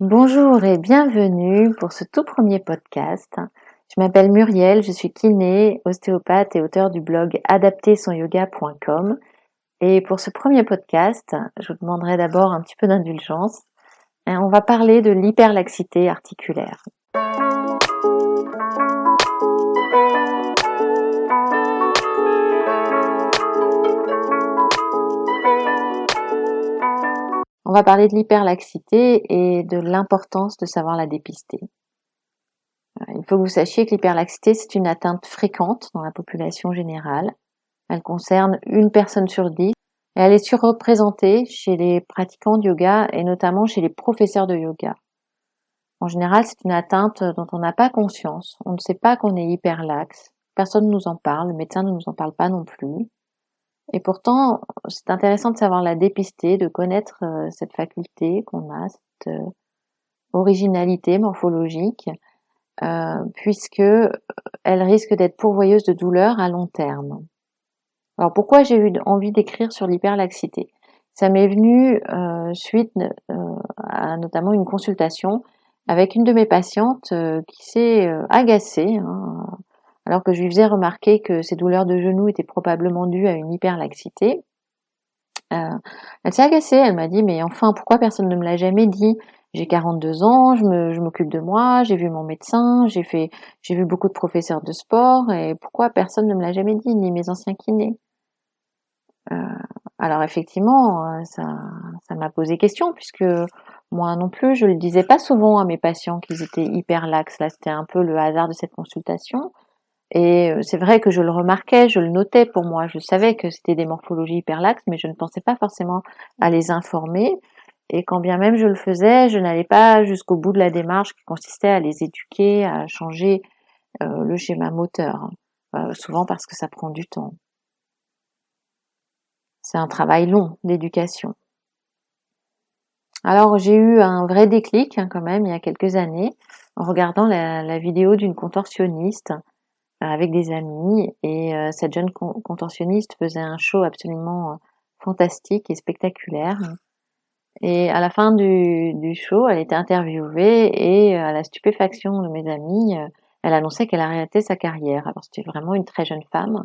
Bonjour et bienvenue pour ce tout premier podcast. Je m'appelle Muriel, je suis kiné, ostéopathe et auteure du blog adaptersonyoga.com. Et pour ce premier podcast, je vous demanderai d'abord un petit peu d'indulgence. On va parler de l'hyperlaxité articulaire. On va parler de l'hyperlaxité et de l'importance de savoir la dépister. Il faut que vous sachiez que l'hyperlaxité, c'est une atteinte fréquente dans la population générale. Elle concerne une personne sur 10 et elle est surreprésentée chez les pratiquants de yoga et notamment chez les professeurs de yoga. En général, c'est une atteinte dont on n'a pas conscience. On ne sait pas qu'on est hyperlaxe. Personne ne nous en parle, le médecin ne nous en parle pas non plus. Et pourtant, c'est intéressant de savoir la dépister, de connaître cette faculté qu'on a, cette originalité morphologique, puisque elle risque d'être pourvoyeuse de douleurs à long terme. Alors pourquoi j'ai eu envie d'écrire sur l'hyperlaxité? Ça m'est venu suite à notamment une consultation avec une de mes patientes qui s'est agacée, alors que je lui faisais remarquer que ses douleurs de genoux étaient probablement dues à une hyperlaxité. Elle s'est agacée, elle m'a dit mais enfin pourquoi personne ne me l'a jamais dit? J'ai 42 ans, je m'occupe de moi, j'ai vu mon médecin, j'ai vu beaucoup de professeurs de sport et pourquoi personne ne me l'a jamais dit, ni mes anciens kinés? Alors effectivement, ça m'a posé question puisque moi non plus, je le disais pas souvent à mes patients qu'ils étaient hyper laxes. Là, c'était un peu le hasard de cette consultation. Et c'est vrai que je le remarquais, je le notais pour moi. Je savais que c'était des morphologies hyper laxes, mais je ne pensais pas forcément à les informer. Et quand bien même je le faisais, je n'allais pas jusqu'au bout de la démarche qui consistait à les éduquer, à changer le schéma moteur. Souvent parce que ça prend du temps. C'est un travail long d'éducation. Alors j'ai eu un vrai déclic quand même il y a quelques années en regardant la vidéo d'une contorsionniste avec des amis et cette jeune contorsionniste faisait un show absolument fantastique et spectaculaire. Et à la fin du show, elle était interviewée et à la stupéfaction de mes amis, elle annonçait qu'elle arrêtait sa carrière. Alors c'était vraiment une très jeune femme.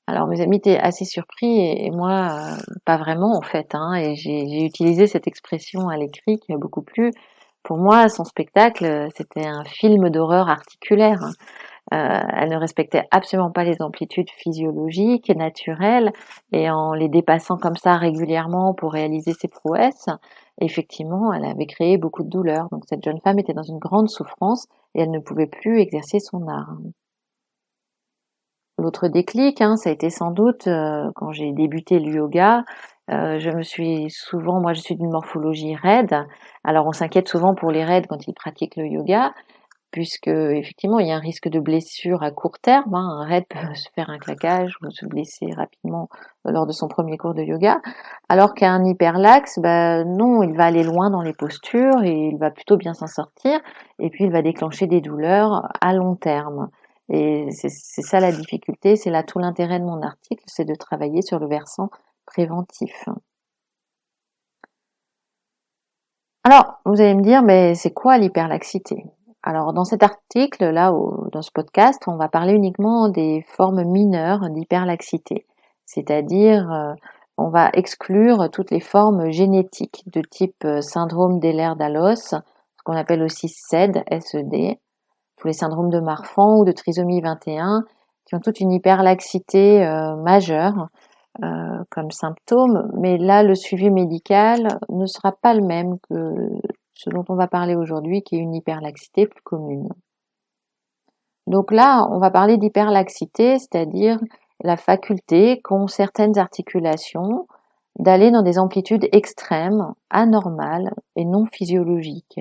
Alors mes amis étaient assez surpris et moi pas vraiment en fait, et j'ai utilisé cette expression à l'écrit qui m'a beaucoup plu. Pour moi, son spectacle, c'était un film d'horreur articulaire. Elle ne respectait absolument pas les amplitudes physiologiques et naturelles et en les dépassant comme ça régulièrement pour réaliser ses prouesses, effectivement, elle avait créé beaucoup de douleurs. Donc cette jeune femme était dans une grande souffrance et elle ne pouvait plus exercer son art. L'autre déclic, ça a été sans doute quand j'ai débuté le yoga. Moi je suis d'une morphologie raide. Alors on s'inquiète souvent pour les raides quand ils pratiquent le yoga, puisque effectivement il y a un risque de blessure à court terme. Un raide peut se faire un claquage ou se blesser rapidement lors de son premier cours de yoga, alors qu'un hyperlaxe, non, il va aller loin dans les postures et il va plutôt bien s'en sortir, et puis il va déclencher des douleurs à long terme. Et c'est ça la difficulté, c'est là tout l'intérêt de mon article, c'est de travailler sur le versant préventif. Alors, vous allez me dire, mais c'est quoi l'hyperlaxité? Alors, dans cet article, dans ce podcast, on va parler uniquement des formes mineures d'hyperlaxité. C'est-à-dire, on va exclure toutes les formes génétiques de type syndrome d'Ehlers-Danlos, ce qu'on appelle aussi SED, S-E-D, tous les syndromes de Marfan ou de trisomie 21, qui ont toute une hyperlaxité majeure comme symptôme, mais là le suivi médical ne sera pas le même que ce dont on va parler aujourd'hui, qui est une hyperlaxité plus commune. Donc là, on va parler d'hyperlaxité, c'est-à-dire la faculté qu'ont certaines articulations d'aller dans des amplitudes extrêmes, anormales et non physiologiques.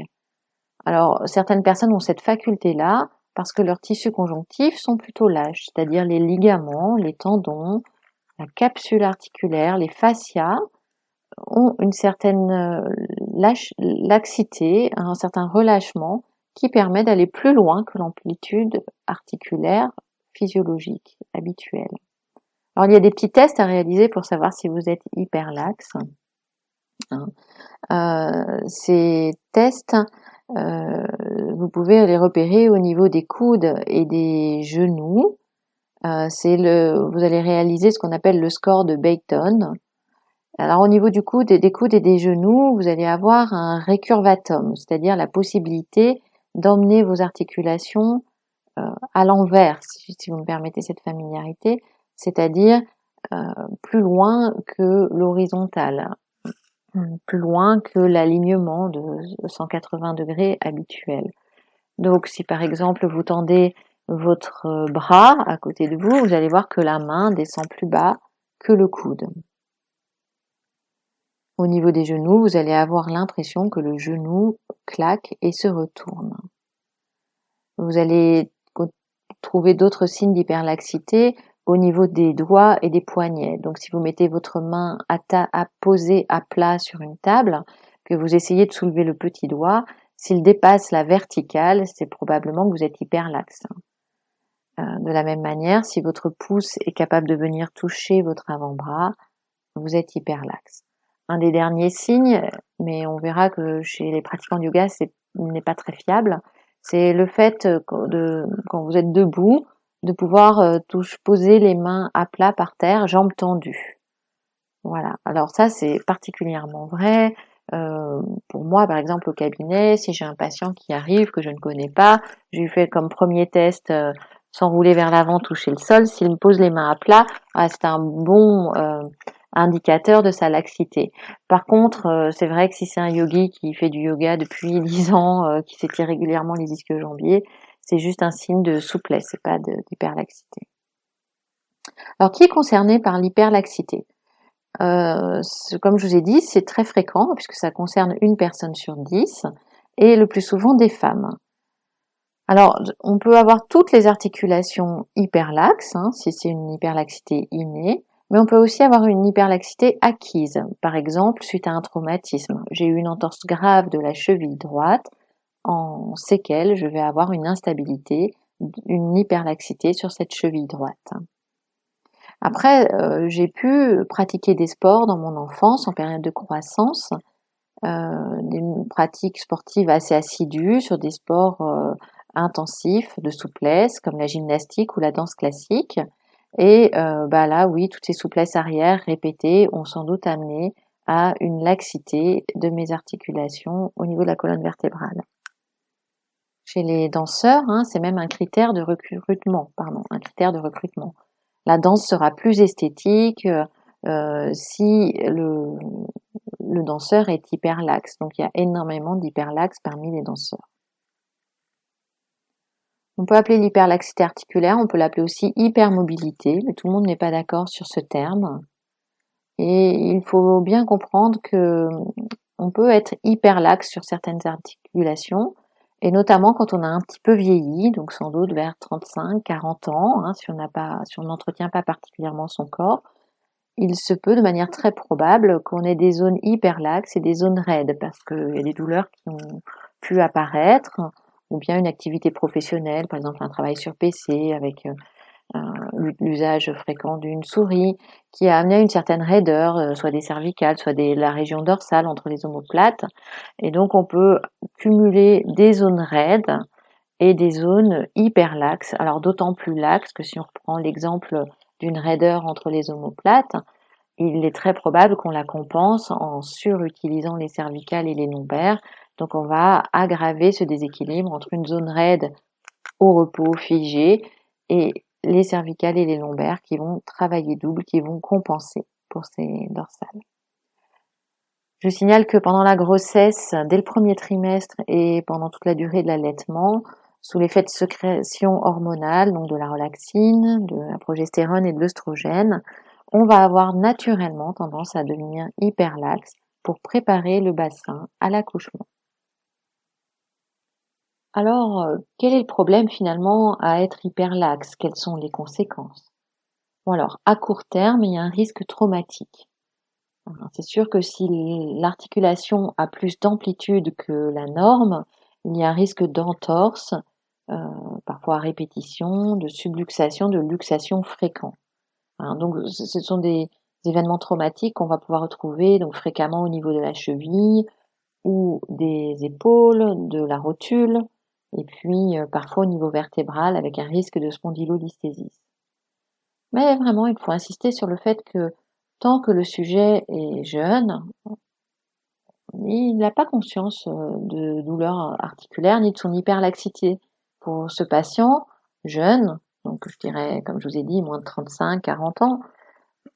Alors, certaines personnes ont cette faculté-là parce que leurs tissus conjonctifs sont plutôt lâches, c'est-à-dire les ligaments, les tendons, la capsule articulaire, les fascias ont une certaine laxité, un certain relâchement qui permet d'aller plus loin que l'amplitude articulaire physiologique habituelle. Alors il y a des petits tests à réaliser pour savoir si vous êtes hyperlaxe. hein. Ces tests, vous pouvez les repérer au niveau des coudes et des genoux. Vous allez réaliser ce qu'on appelle le score de Beighton. Alors au niveau du coude et des coudes et des genoux, vous allez avoir un récurvatum, c'est-à-dire la possibilité d'emmener vos articulations à l'envers, si vous me permettez cette familiarité, c'est-à-dire plus loin que l'horizontale, plus loin que l'alignement de 180 degrés habituel. Donc si par exemple vous tendez votre bras à côté de vous, vous allez voir que la main descend plus bas que le coude. Au niveau des genoux, vous allez avoir l'impression que le genou claque et se retourne. Vous allez trouver d'autres signes d'hyperlaxité au niveau des doigts et des poignets. Donc si vous mettez votre main à poser à plat sur une table, que vous essayez de soulever le petit doigt, s'il dépasse la verticale, c'est probablement que vous êtes hyperlaxe. De la même manière, si votre pouce est capable de venir toucher votre avant-bras, vous êtes hyperlaxe. Un des derniers signes, mais on verra que chez les pratiquants de yoga, n'est pas très fiable, c'est le fait quand vous êtes debout, de pouvoir poser les mains à plat par terre, jambes tendues. Voilà. Alors ça, c'est particulièrement vrai. Pour moi, par exemple, au cabinet, si j'ai un patient qui arrive que je ne connais pas, je lui fais comme premier test s'enrouler vers l'avant, toucher le sol. S'il me pose les mains à plat, c'est un bon indicateur de sa laxité. Par contre, c'est vrai que si c'est un yogi qui fait du yoga depuis 10 ans, qui s'étire régulièrement les ischio-jambiers, c'est juste un signe de souplesse, c'est pas d'hyperlaxité. Alors, qui est concerné par l'hyperlaxité? Comme je vous ai dit, c'est très fréquent puisque ça concerne une personne sur 10 et le plus souvent des femmes. Alors, on peut avoir toutes les articulations hyperlaxes, si c'est une hyperlaxité innée, mais on peut aussi avoir une hyperlaxité acquise. Par exemple, suite à un traumatisme, j'ai eu une entorse grave de la cheville droite, en séquelles, je vais avoir une instabilité, une hyperlaxité sur cette cheville droite. Après, j'ai pu pratiquer des sports dans mon enfance en période de croissance, des pratiques sportives assez assidues sur des sports intensifs de souplesse comme la gymnastique ou la danse classique. Et là, oui, toutes ces souplesses arrière répétées ont sans doute amené à une laxité de mes articulations au niveau de la colonne vertébrale. Chez les danseurs, c'est même un critère de recrutement, un critère de recrutement. La danse sera plus esthétique si le danseur est hyperlaxe. Donc il y a énormément d'hyperlaxes parmi les danseurs. On peut appeler l'hyperlaxité articulaire, on peut l'appeler aussi hypermobilité, mais tout le monde n'est pas d'accord sur ce terme. Et il faut bien comprendre que on peut être hyperlaxe sur certaines articulations, et notamment quand on a un petit peu vieilli, donc sans doute vers 35-40 ans, si on n'entretient pas particulièrement son corps, il se peut de manière très probable qu'on ait des zones hyperlaxes et des zones raides, parce qu'il y a des douleurs qui ont pu apparaître, ou bien une activité professionnelle, par exemple un travail sur PC avec l'usage fréquent d'une souris, qui a amené à une certaine raideur, soit des cervicales, soit la région dorsale entre les omoplates. Et donc on peut cumuler des zones raides et des zones hyperlaxes. Alors d'autant plus laxes que si on reprend l'exemple d'une raideur entre les omoplates, il est très probable qu'on la compense en surutilisant les cervicales et les lombaires. Donc on va aggraver ce déséquilibre entre une zone raide au repos figé et les cervicales et les lombaires qui vont travailler double, qui vont compenser pour ces dorsales. Je signale que pendant la grossesse, dès le premier trimestre et pendant toute la durée de l'allaitement, sous l'effet de sécrétion hormonale, donc de la relaxine, de la progestérone et de l'œstrogène, on va avoir naturellement tendance à devenir hyperlaxe pour préparer le bassin à l'accouchement. Alors, quel est le problème finalement à être hyperlaxe? Quelles sont les conséquences? Bon alors, à court terme, il y a un risque traumatique. C'est sûr que si l'articulation a plus d'amplitude que la norme, il y a un risque d'entorse, parfois à répétition, de subluxation, de luxation fréquent. Donc ce sont des événements traumatiques qu'on va pouvoir retrouver donc fréquemment au niveau de la cheville ou des épaules, de la rotule, et puis parfois au niveau vertébral avec un risque de spondylolisthésis. Mais vraiment, il faut insister sur le fait que tant que le sujet est jeune, il n'a pas conscience de douleurs articulaires ni de son hyperlaxité. Pour ce patient jeune, donc je dirais, comme je vous ai dit, moins de 35, 40 ans,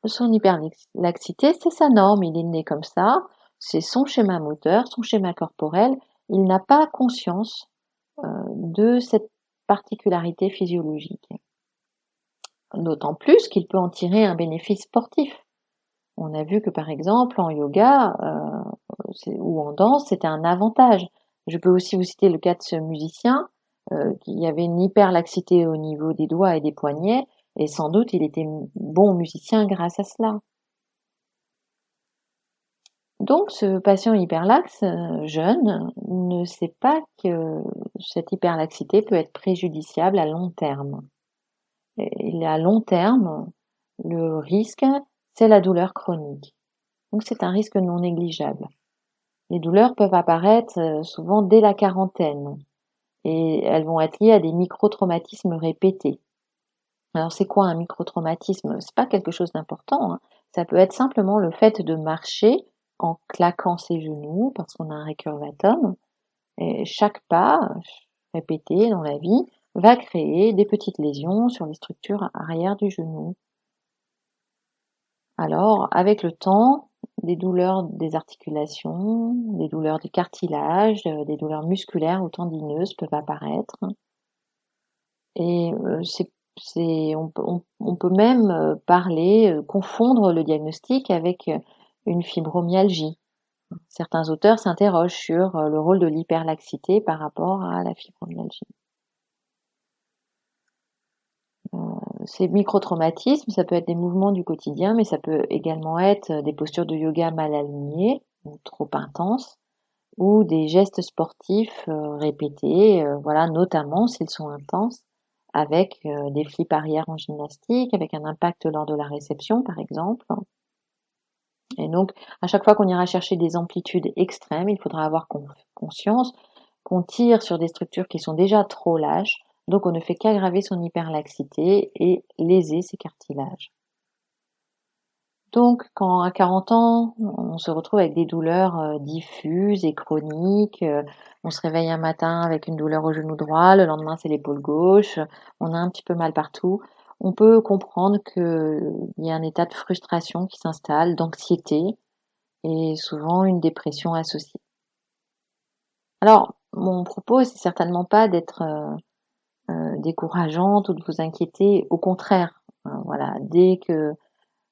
son hyperlaxité, c'est sa norme, il est né comme ça, c'est son schéma moteur, son schéma corporel, il n'a pas conscience de cette particularité physiologique. D'autant plus qu'il peut en tirer un bénéfice sportif. On a vu que par exemple en yoga ou en danse, c'était un avantage. Je peux aussi vous citer le cas de ce musicien qui avait une hyperlaxité au niveau des doigts et des poignets, et sans doute il était bon musicien grâce à cela. Donc ce patient hyperlaxe jeune ne sait pas que cette hyperlaxité peut être préjudiciable à long terme. Et à long terme, le risque, c'est la douleur chronique. Donc c'est un risque non négligeable. Les douleurs peuvent apparaître souvent dès la quarantaine et elles vont être liées à des microtraumatismes répétés. Alors c'est quoi un microtraumatisme? C'est pas quelque chose d'important, hein. Ça peut être simplement le fait de marcher en claquant ses genoux parce qu'on a un récurvatum. Et chaque pas répété dans la vie va créer des petites lésions sur les structures arrière du genou. Alors, avec le temps, des douleurs des articulations, des douleurs du cartilage, des douleurs musculaires ou tendineuses peuvent apparaître. Et on peut même confondre le diagnostic avec une fibromyalgie. Certains auteurs s'interrogent sur le rôle de l'hyperlaxité par rapport à la fibromyalgie. Ces microtraumatismes, ça peut être des mouvements du quotidien, mais ça peut également être des postures de yoga mal alignées ou trop intenses, ou des gestes sportifs répétés, voilà, notamment s'ils sont intenses, avec des flips arrière en gymnastique, avec un impact lors de la réception, par exemple. Et donc, à chaque fois qu'on ira chercher des amplitudes extrêmes, il faudra avoir conscience qu'on tire sur des structures qui sont déjà trop lâches, donc on ne fait qu'aggraver son hyperlaxité et léser ses cartilages. Donc, quand à 40 ans, on se retrouve avec des douleurs diffuses et chroniques, on se réveille un matin avec une douleur au genou droit, le lendemain c'est l'épaule gauche, on a un petit peu mal partout, on peut comprendre qu'il y a un état de frustration qui s'installe, d'anxiété et souvent une dépression associée. Alors, mon propos, c'est certainement pas d'être décourageante ou de vous inquiéter, au contraire, voilà, dès que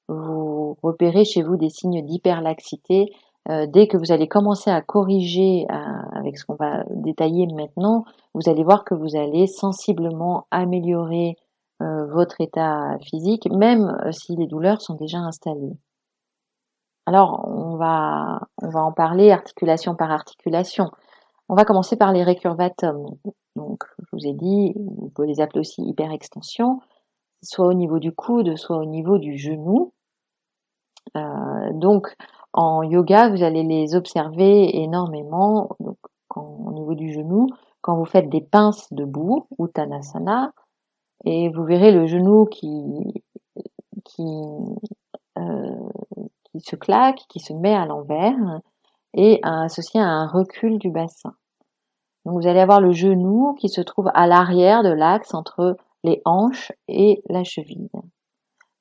vous repérez chez vous des signes d'hyperlaxité, dès que vous allez commencer à corriger avec ce qu'on va détailler maintenant, vous allez voir que vous allez sensiblement améliorer votre état physique, même si les douleurs sont déjà installées. Alors, on va en parler articulation par articulation. On va commencer par les récurvatums. Donc, je vous ai dit, on peut les appeler aussi hyperextension, soit au niveau du coude, soit au niveau du genou. Donc, en yoga, vous allez les observer énormément. Donc, au niveau du genou, quand vous faites des pinces debout, Uttanasana, et vous verrez le genou qui, euh, qui se claque, qui se met à l'envers, et associé à un recul du bassin. Donc, vous allez avoir le genou qui se trouve à l'arrière de l'axe entre les hanches et la cheville.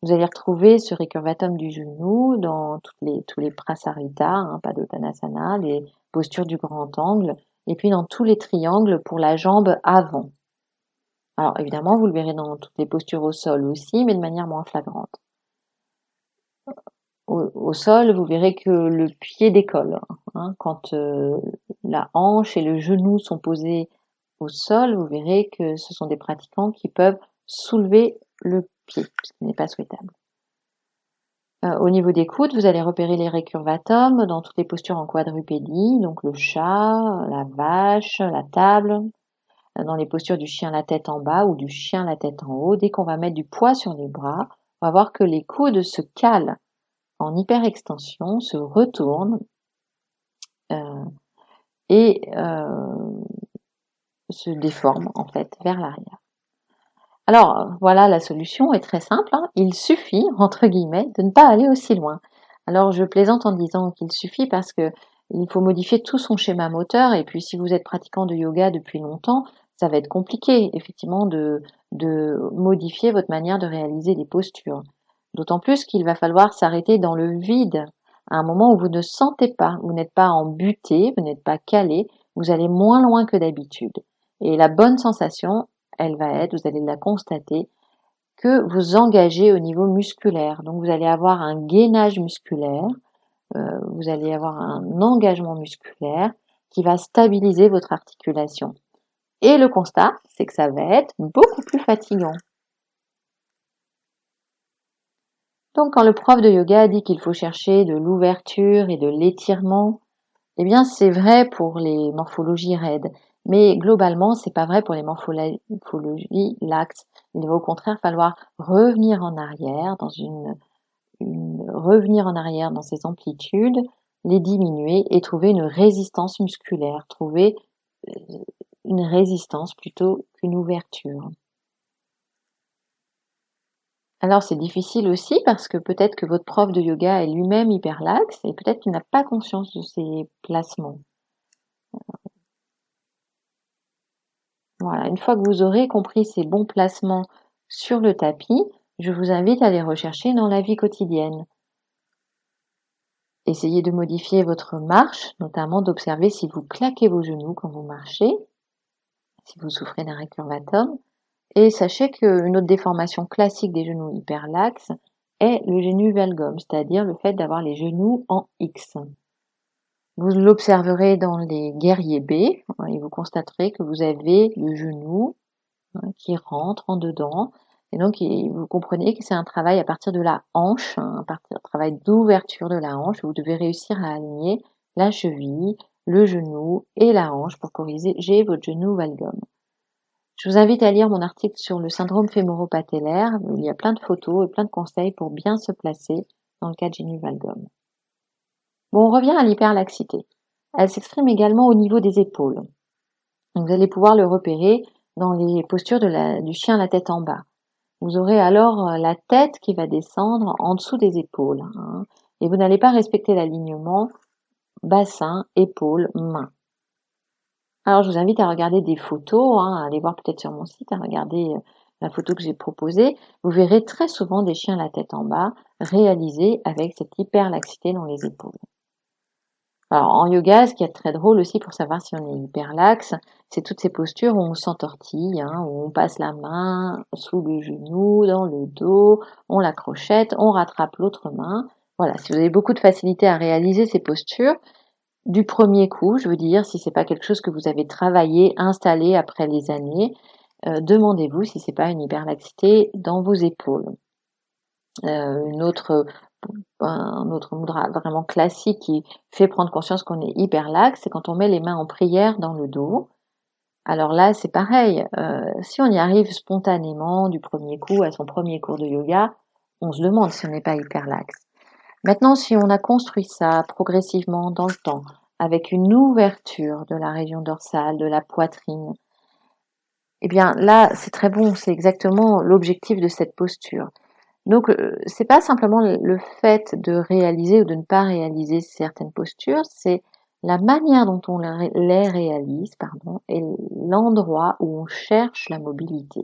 Vous allez retrouver ce récurvatum du genou dans tous les prasarita, Padottanasana, les postures du grand angle, et puis dans tous les triangles pour la jambe avant. Alors évidemment, vous le verrez dans toutes les postures au sol aussi, mais de manière moins flagrante. Au sol, vous verrez que le pied décolle. Quand la hanche et le genou sont posés au sol, vous verrez que ce sont des pratiquants qui peuvent soulever le pied, ce qui n'est pas souhaitable. Au niveau des coudes, vous allez repérer les récurvatums dans toutes les postures en quadrupédie, donc le chat, la vache, la table, dans les postures du chien la tête en bas ou du chien la tête en haut. Dès qu'on va mettre du poids sur les bras, on va voir que les coudes se calent en hyperextension, se retourne et se déforme en fait vers l'arrière. Alors voilà, la solution est très simple, hein. Il suffit, entre guillemets, de ne pas aller aussi loin. Alors je plaisante en disant qu'il suffit parce que il faut modifier tout son schéma moteur, et puis si vous êtes pratiquant de yoga depuis longtemps, ça va être compliqué effectivement de modifier votre manière de réaliser les postures. D'autant plus qu'il va falloir s'arrêter dans le vide à un moment où vous ne sentez pas, vous n'êtes pas en butée, vous n'êtes pas calé, vous allez moins loin que d'habitude. Et la bonne sensation, elle va être, vous allez la constater, que vous engagez au niveau musculaire. Donc vous allez avoir un gainage musculaire, vous allez avoir un engagement musculaire qui va stabiliser votre articulation. Et le constat, c'est que ça va être beaucoup plus fatigant. Donc quand le prof de yoga dit qu'il faut chercher de l'ouverture et de l'étirement, eh bien c'est vrai pour les morphologies raides. Mais globalement, c'est pas vrai pour les morphologies laxes. Il va au contraire falloir revenir en arrière revenir en arrière dans ces amplitudes, les diminuer et trouver une résistance musculaire, trouver une résistance plutôt qu'une ouverture. Alors c'est difficile aussi parce que peut-être que votre prof de yoga est lui-même hyperlaxe et peut-être qu'il n'a pas conscience de ses placements. Voilà, une fois que vous aurez compris ces bons placements sur le tapis, je vous invite à les rechercher dans la vie quotidienne. Essayez de modifier votre marche, notamment d'observer si vous claquez vos genoux quand vous marchez, si vous souffrez d'un récurvatum. Et sachez qu'une autre déformation classique des genoux hyperlaxes est le genu valgum, c'est-à-dire le fait d'avoir les genoux en X. Vous l'observerez dans les guerriers B et vous constaterez que vous avez le genou qui rentre en dedans. Et donc, vous comprenez que c'est un travail à partir de la hanche, un travail d'ouverture de la hanche. Vous devez réussir à aligner la cheville, le genou et la hanche pour corriger votre genou valgum. Je vous invite à lire mon article sur le syndrome fémoro-patellaire. Il y a plein de photos et plein de conseils pour bien se placer dans le cas de genu valgum. Bon, on revient à l'hyperlaxité. Elle s'exprime également au niveau des épaules. Vous allez pouvoir le repérer dans les postures du chien à la tête en bas. Vous aurez alors la tête qui va descendre en dessous des épaules, hein, et vous n'allez pas respecter l'alignement bassin, épaules, mains. Alors je vous invite à regarder des photos, hein, à aller voir peut-être sur mon site, à regarder la photo que j'ai proposée. Vous verrez très souvent des chiens à la tête en bas réalisés avec cette hyperlaxité dans les épaules. Alors en yoga, ce qui est très drôle aussi pour savoir si on est hyperlaxe, c'est toutes ces postures où on s'entortille, hein, où on passe la main sous le genou, dans le dos, on la crochette, on rattrape l'autre main. Voilà, si vous avez beaucoup de facilité à réaliser ces postures, du premier coup, je veux dire, si c'est pas quelque chose que vous avez travaillé, installé après les années, demandez-vous si c'est pas une hyperlaxité dans vos épaules. Un autre mudra vraiment classique qui fait prendre conscience qu'on est hyperlaxe, c'est quand on met les mains en prière dans le dos. Alors là, c'est pareil. Si on y arrive spontanément du premier coup à son premier cours de yoga, on se demande si on n'est pas hyperlaxe. Maintenant, si on a construit ça progressivement dans le temps, avec une ouverture de la région dorsale, de la poitrine, eh bien là, c'est très bon, c'est exactement l'objectif de cette posture. Donc, c'est pas simplement le fait de réaliser ou de ne pas réaliser certaines postures, c'est la manière dont on les réalise, et l'endroit où on cherche la mobilité.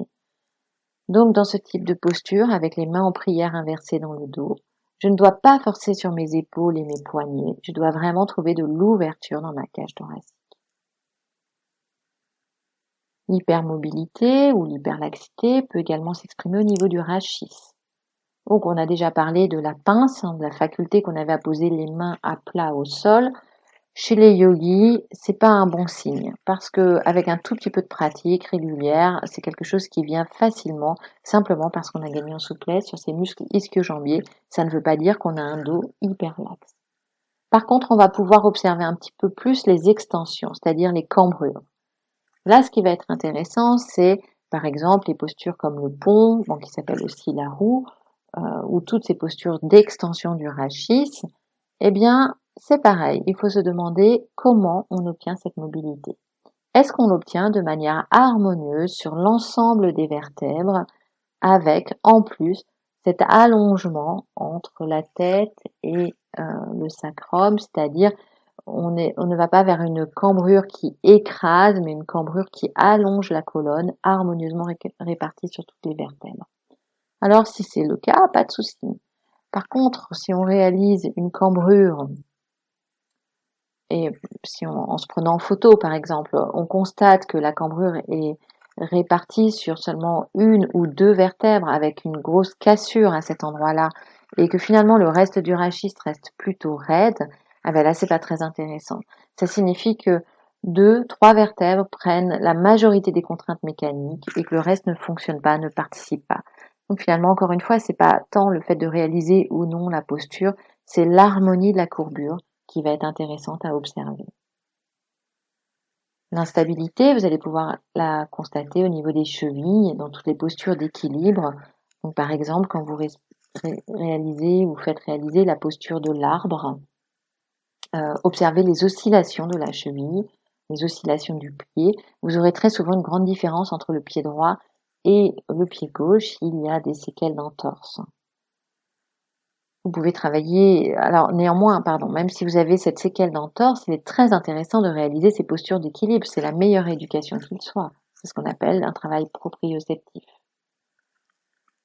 Donc, dans ce type de posture, avec les mains en prière inversées dans le dos, je ne dois pas forcer sur mes épaules et mes poignets, je dois vraiment trouver de l'ouverture dans ma cage thoracique. L'hypermobilité ou l'hyperlaxité peut également s'exprimer au niveau du rachis. Donc on a déjà parlé de la pince, de la faculté qu'on avait à poser les mains à plat au sol. Chez les yogis, c'est pas un bon signe parce que avec un tout petit peu de pratique régulière, c'est quelque chose qui vient facilement, simplement parce qu'on a gagné en souplesse sur ses muscles ischio-jambiers. Ça ne veut pas dire qu'on a un dos hyper laxe. Par contre, on va pouvoir observer un petit peu plus les extensions, c'est-à-dire les cambrures. Là, ce qui va être intéressant, c'est par exemple les postures comme le pont, qui s'appelle aussi la roue, ou toutes ces postures d'extension du rachis, eh bien, c'est pareil. Il faut se demander comment on obtient cette mobilité. Est-ce qu'on l'obtient de manière harmonieuse sur l'ensemble des vertèbres avec, en plus, cet allongement entre la tête et le sacrum, c'est-à-dire on ne va pas vers une cambrure qui écrase, mais une cambrure qui allonge la colonne, harmonieusement répartie sur toutes les vertèbres. Alors si c'est le cas, pas de souci. Par contre, si on réalise une cambrure, et si en se prenant en photo par exemple, on constate que la cambrure est répartie sur seulement une ou deux vertèbres avec une grosse cassure à cet endroit-là, et que finalement le reste du rachis reste plutôt raide, ah ben là c'est pas très intéressant. Ça signifie que 2, 3 vertèbres prennent la majorité des contraintes mécaniques et que le reste ne fonctionne pas, ne participe pas. Donc finalement, encore une fois, c'est pas tant le fait de réaliser ou non la posture, c'est l'harmonie de la courbure qui va être intéressante à observer. L'instabilité, vous allez pouvoir la constater au niveau des chevilles, dans toutes les postures d'équilibre. Donc par exemple, quand vous réalisez ou faites réaliser la posture de l'arbre, observez les oscillations de la cheville, les oscillations du pied. Vous aurez très souvent une grande différence entre le pied droit et le pied gauche. Il y a des séquelles d'entorse. Vous pouvez travailler, alors néanmoins, pardon, même si vous avez cette séquelle d'entorse, il est très intéressant de réaliser ces postures d'équilibre. C'est la meilleure éducation qu'il soit. C'est ce qu'on appelle un travail proprioceptif.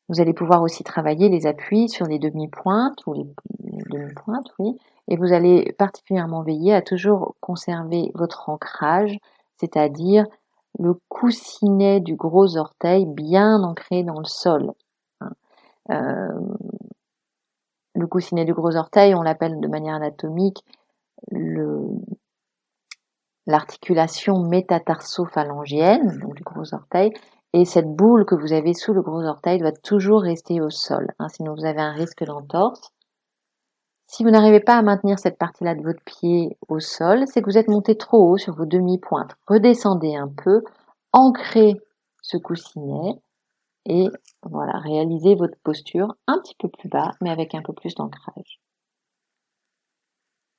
Vous allez pouvoir aussi travailler les appuis sur les demi-pointes ou les demi-pointes, oui, et vous allez particulièrement veiller à toujours conserver votre ancrage, c'est-à-dire le coussinet du gros orteil bien ancré dans le sol. Le coussinet du gros orteil, on l'appelle de manière anatomique l'articulation métatarso-phalangienne, donc du gros orteil, et cette boule que vous avez sous le gros orteil doit toujours rester au sol, sinon vous avez un risque d'entorse. Si vous n'arrivez pas à maintenir cette partie-là de votre pied au sol, c'est que vous êtes monté trop haut sur vos demi-pointes. Redescendez un peu, ancrez ce coussinet et voilà, réalisez votre posture un petit peu plus bas, mais avec un peu plus d'ancrage.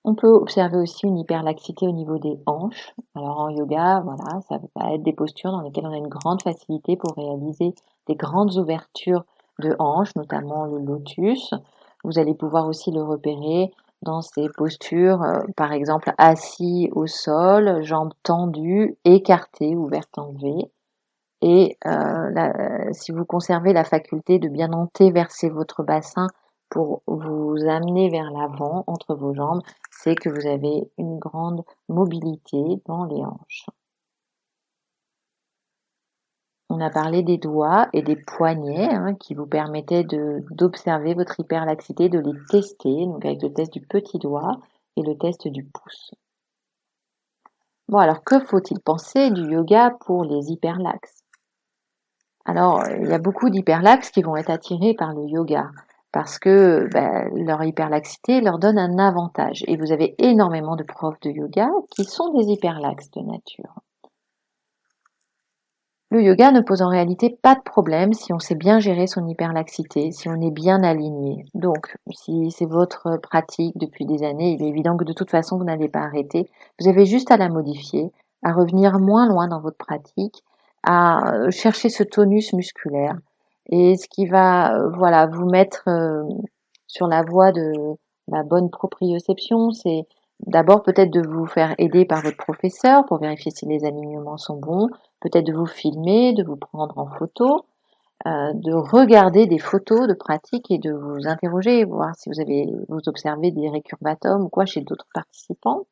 On peut observer aussi une hyperlaxité au niveau des hanches. Alors en yoga, voilà, ça va être des postures dans lesquelles on a une grande facilité pour réaliser des grandes ouvertures de hanches, notamment le lotus. Vous allez pouvoir aussi le repérer dans ces postures, par exemple assis au sol, jambes tendues, écartées, ouvertes en V. Et si vous conservez la faculté de bien antéverser votre bassin pour vous amener vers l'avant entre vos jambes, c'est que vous avez une grande mobilité dans les hanches. On a parlé des doigts et des poignets qui vous permettaient d'observer votre hyperlaxité, de les tester, donc avec le test du petit doigt et le test du pouce. Bon, alors que faut-il penser du yoga pour les hyperlaxes? Alors, il y a beaucoup d'hyperlaxes qui vont être attirés par le yoga parce que leur hyperlaxité leur donne un avantage. Et vous avez énormément de profs de yoga qui sont des hyperlaxes de nature. Le yoga ne pose en réalité pas de problème si on sait bien gérer son hyperlaxité, si on est bien aligné. Donc, si c'est votre pratique depuis des années, il est évident que de toute façon, vous n'allez pas arrêter. Vous avez juste à la modifier, à revenir moins loin dans votre pratique, à chercher ce tonus musculaire. Et ce qui va voilà, vous mettre sur la voie de la bonne proprioception, c'est d'abord peut-être de vous faire aider par votre professeur pour vérifier si les alignements sont bons, peut-être de vous filmer, de vous prendre en photo, de regarder des photos de pratique et de vous interroger, voir si vous observez des récurvatums ou quoi chez d'autres participants.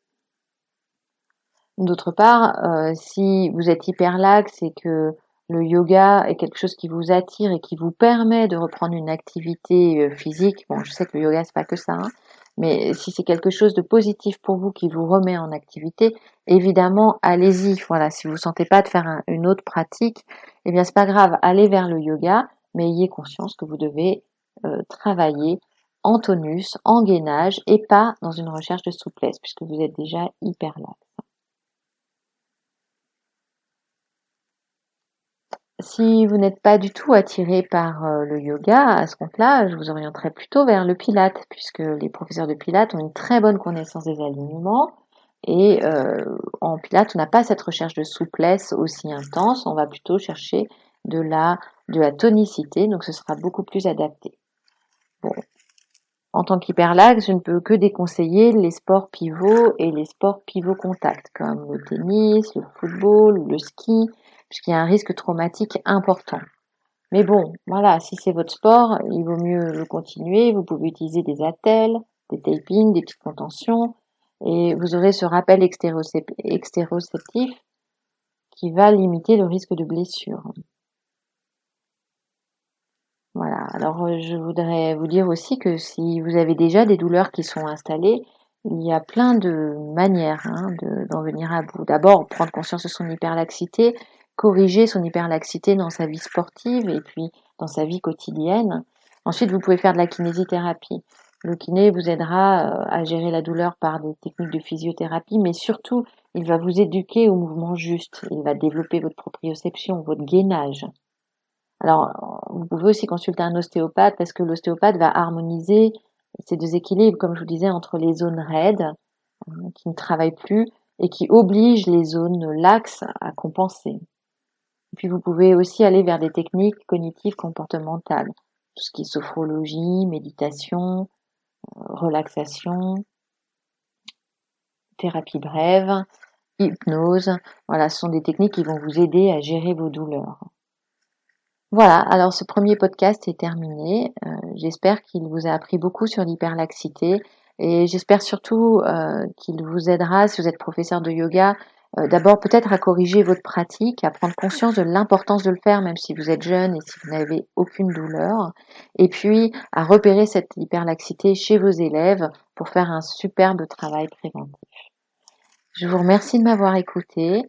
D'autre part, si vous êtes hyperlaxe et que le yoga est quelque chose qui vous attire et qui vous permet de reprendre une activité physique, bon, je sais que le yoga c'est pas que ça, mais si c'est quelque chose de positif pour vous qui vous remet en activité, évidemment, allez-y. Voilà, si vous sentez pas de faire une autre pratique, eh bien c'est pas grave, allez vers le yoga, mais ayez conscience que vous devez travailler en tonus, en gainage et pas dans une recherche de souplesse puisque vous êtes déjà hyperlaxe. Si vous n'êtes pas du tout attiré par le yoga, à ce compte-là, je vous orienterai plutôt vers le Pilate, puisque les professeurs de Pilate ont une très bonne connaissance des alignements. Et en Pilates, on n'a pas cette recherche de souplesse aussi intense, on va plutôt chercher de la tonicité, donc ce sera beaucoup plus adapté. Bon. En tant qu'hyperlaxe, je ne peux que déconseiller les sports pivots et les sports pivot-contact, comme le tennis, le football, le ski, puisqu'il y a un risque traumatique important. Mais bon, voilà, si c'est votre sport, il vaut mieux le continuer. Vous pouvez utiliser des attelles, des tapings, des petites contentions, et vous aurez ce rappel extéroceptif qui va limiter le risque de blessure. Voilà. Alors, je voudrais vous dire aussi que si vous avez déjà des douleurs qui sont installées, il y a plein de manières d'en venir à bout. D'abord, prendre conscience de son hyperlaxité, corriger son hyperlaxité dans sa vie sportive et puis dans sa vie quotidienne. Ensuite, vous pouvez faire de la kinésithérapie. Le kiné vous aidera à gérer la douleur par des techniques de physiothérapie, mais surtout, il va vous éduquer au mouvement juste. Il va développer votre proprioception, votre gainage. Alors, vous pouvez aussi consulter un ostéopathe parce que l'ostéopathe va harmoniser ces déséquilibres, comme je vous disais, entre les zones raides qui ne travaillent plus et qui obligent les zones laxes à compenser. Et puis vous pouvez aussi aller vers des techniques cognitives comportementales, tout ce qui est sophrologie, méditation, relaxation, thérapie brève, hypnose. Voilà, ce sont des techniques qui vont vous aider à gérer vos douleurs. Voilà, alors ce premier podcast est terminé. J'espère qu'il vous a appris beaucoup sur l'hyperlaxité et j'espère surtout qu'il vous aidera, si vous êtes professeur de yoga, d'abord peut-être à corriger votre pratique, à prendre conscience de l'importance de le faire même si vous êtes jeune et si vous n'avez aucune douleur, et puis à repérer cette hyperlaxité chez vos élèves pour faire un superbe travail préventif. Je vous remercie de m'avoir écouté.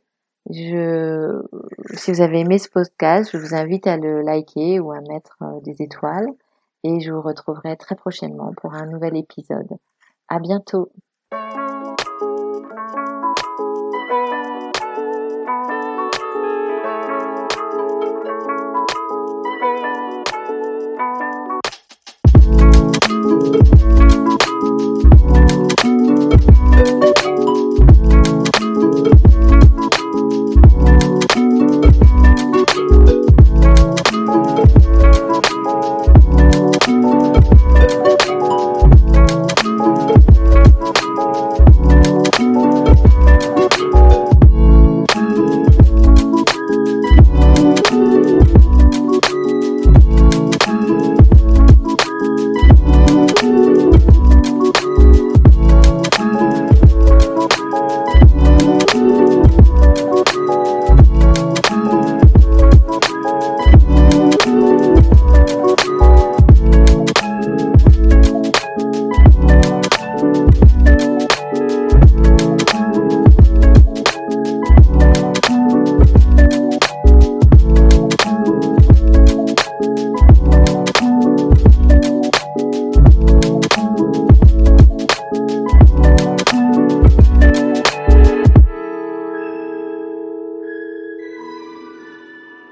Si vous avez aimé ce podcast, je vous invite à le liker ou à mettre des étoiles et je vous retrouverai très prochainement pour un nouvel épisode. À bientôt.